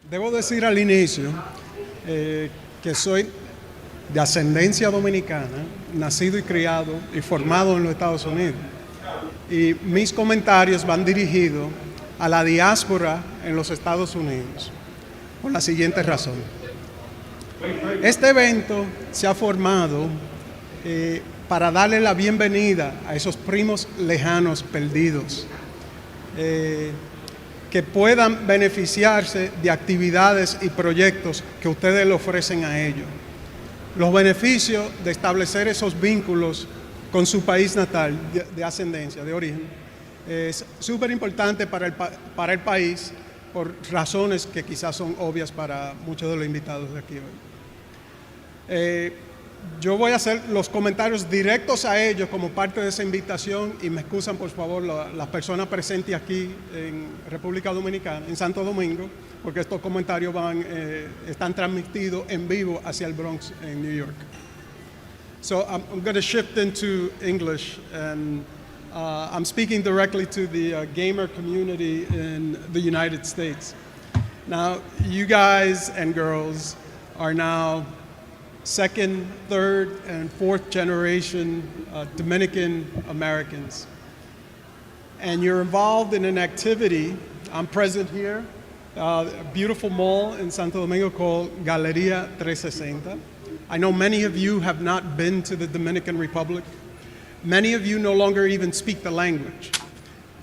Debo decir al inicio que soy de ascendencia dominicana, nacido y criado y formado en los Estados Unidos. Y mis comentarios van dirigidos a la diáspora en los Estados Unidos, por la siguiente razón. Este evento se ha formado para darle la bienvenida a esos primos lejanos perdidos, que puedan beneficiarse de actividades y proyectos que ustedes le ofrecen a ellos. Los beneficios de establecer esos vínculos con su país natal de ascendencia, de origen, es súper importante para el país por razones que quizás son obvias para muchos de los invitados de aquí hoy. Yo voy a hacer los comentarios directos a ellos como parte de esa invitación y me excusan por favor las personas presentes aquí en República Dominicana, en Santo Domingo, porque estos comentarios están transmitidos en vivo hacia el Bronx en New York. So I'm going to shift into English, and I'm speaking directly to the gamer community in the United States. Now, you guys and girls are now second, third, and fourth generation Dominican Americans. And you're involved in an activity. I'm present here, a beautiful mall in Santo Domingo called Galeria 360. I know many of you have not been to the Dominican Republic. Many of you no longer even speak the language.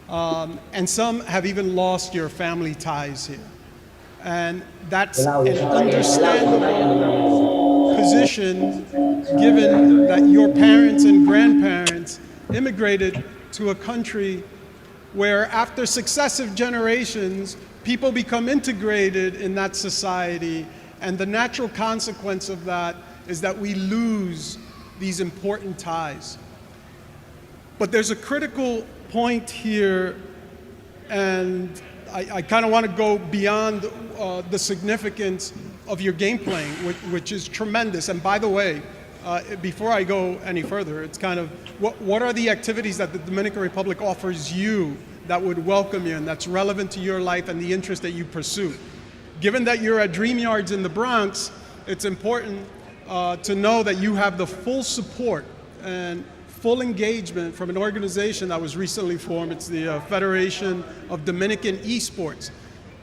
And some have even lost your family ties here. And that's an understandable position given that your parents and grandparents immigrated to a country where after successive generations, people become integrated in that society, and the natural consequence of that is that we lose these important ties. But there's a critical point here, and I kind of want to go beyond the significance of your game playing, which is tremendous. And by the way, before I go any further, it's kind of, what are the activities that the Dominican Republic offers you that would welcome you and that's relevant to your life and the interest that you pursue? Given that you're at Dream Yards in the Bronx, it's important to know that you have the full support and full engagement from an organization that was recently formed. It's the Federation of Dominican Esports,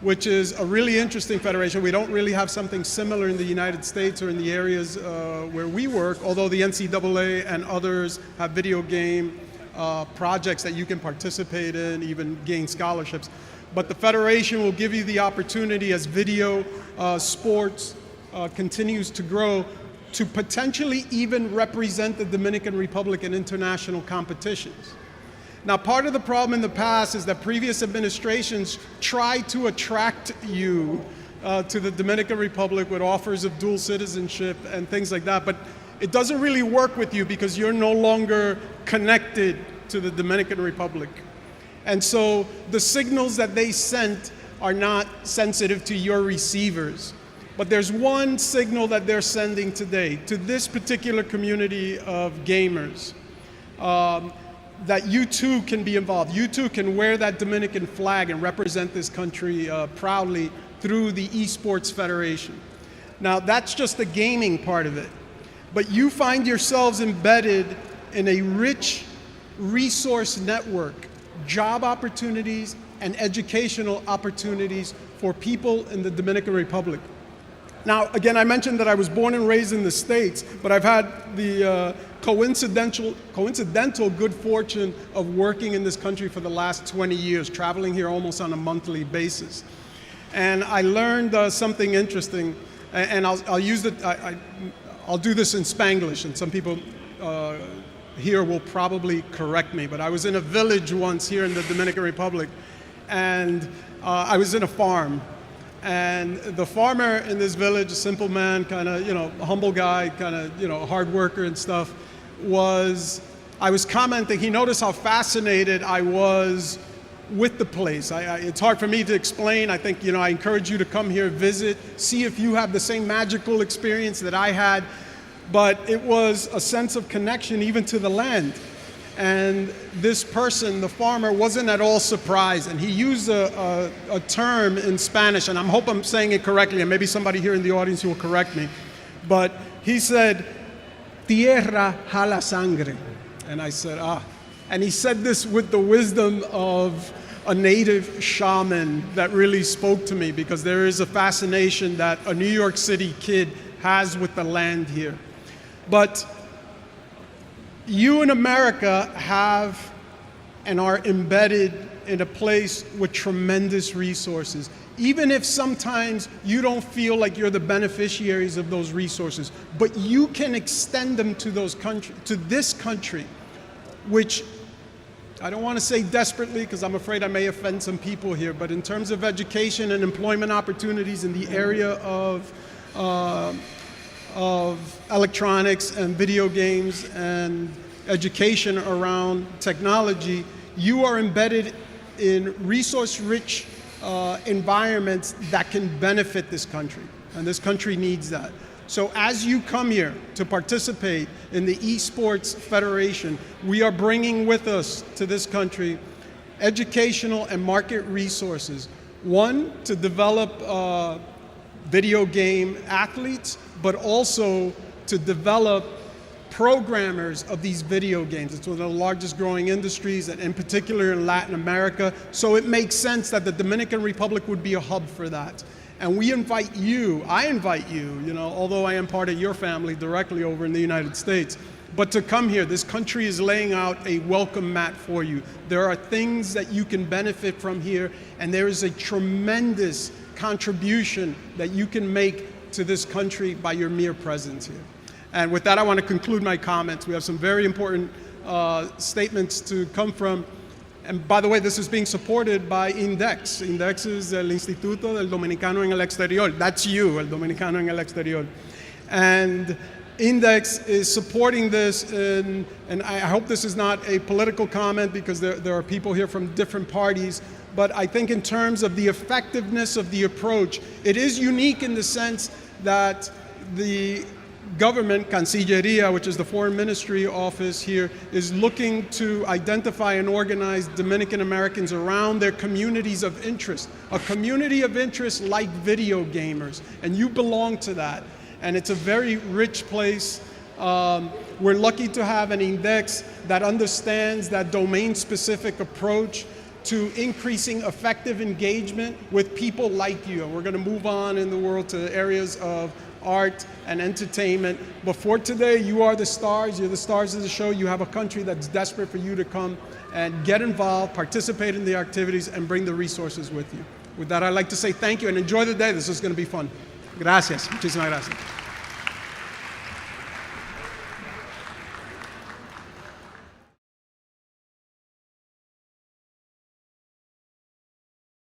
which is a really interesting federation. We don't really have something similar in the United States or in the areas where we work, although the NCAA and others have video game projects that you can participate in, even gain scholarships. But the Federation will give you the opportunity as video sports continues to grow to potentially even represent the Dominican Republic in international competitions. Now, part of the problem in the past is that previous administrations tried to attract you to the Dominican Republic with offers of dual citizenship and things like that, but it doesn't really work with you because you're no longer connected to the Dominican Republic. And so the signals that they sent are not sensitive to your receivers. But there's one signal that they're sending today to this particular community of gamers, that you too can be involved. You too can wear that Dominican flag and represent this country proudly through the Esports Federation. Now, that's just the gaming part of it. But you find yourselves embedded in a rich resource network, job opportunities and educational opportunities for people in the Dominican Republic. Now, again, I mentioned that I was born and raised in the States, but I've had the coincidental good fortune of working in this country for the last 20 years, traveling here almost on a monthly basis. And I learned something interesting, and I'll use it, I'll do this in Spanglish, and some people here will probably correct me, but I was in a village once here in the Dominican Republic, and I was in a farm. And the farmer in this village, a simple man, kind of, a humble guy, kind of, a hard worker and stuff, I was commenting, he noticed how fascinated I was with the place. It's hard for me to explain. I think, I encourage you to come here, visit, see if you have the same magical experience that I had. But it was a sense of connection even to the land. And this person, the farmer, wasn't at all surprised, and he used a term in Spanish, and I hope I'm saying it correctly, and maybe somebody here in the audience will correct me, but he said, "Tierra jala sangre." And I said, ah. And he said this with the wisdom of a native shaman that really spoke to me, because there is a fascination that a New York City kid has with the land here. But you in America have and are embedded in a place with tremendous resources, even if sometimes you don't feel like you're the beneficiaries of those resources, but you can extend them to this country, which I don't want to say desperately, because I'm afraid I may offend some people here, but in terms of education and employment opportunities in the area of electronics and video games and education around technology, you are embedded in resource-rich environments that can benefit this country, and this country needs that. So as you come here to participate in the Esports Federation, we are bringing with us to this country educational and market resources. One, to develop video game athletes, but also to develop programmers of these video games. It's one of the largest growing industries, and in particular in Latin America. So it makes sense that the Dominican Republic would be a hub for that. And we invite you, I invite you, although I am part of your family directly over in the United States, but to come here. This country is laying out a welcome mat for you. There are things that you can benefit from here, and there is a tremendous contribution that you can make to this country by your mere presence here. And with that, I want to conclude my comments. We have some very important statements to come from. And by the way, this is being supported by INDEX. INDEX is el Instituto del Dominicano en el Exterior. That's you, el Dominicano en el Exterior. And INDEX is supporting this, and I hope this is not a political comment, because there are people here from different parties, but I think in terms of the effectiveness of the approach, it is unique in the sense that the government, Cancillería, which is the foreign ministry office here, is looking to identify and organize Dominican Americans around their communities of interest. A community of interest like video gamers, and you belong to that. And it's a very rich place. We're lucky to have an index that understands that domain-specific approach to increasing effective engagement with people like you. And we're going to move on in the world to areas of art and entertainment. Before today, you are the stars. You're the stars of the show. You have a country that's desperate for you to come and get involved, participate in the activities, and bring the resources with you. With that, I'd like to say thank you and enjoy the day. This is going to be fun. Gracias. Muchísimas gracias.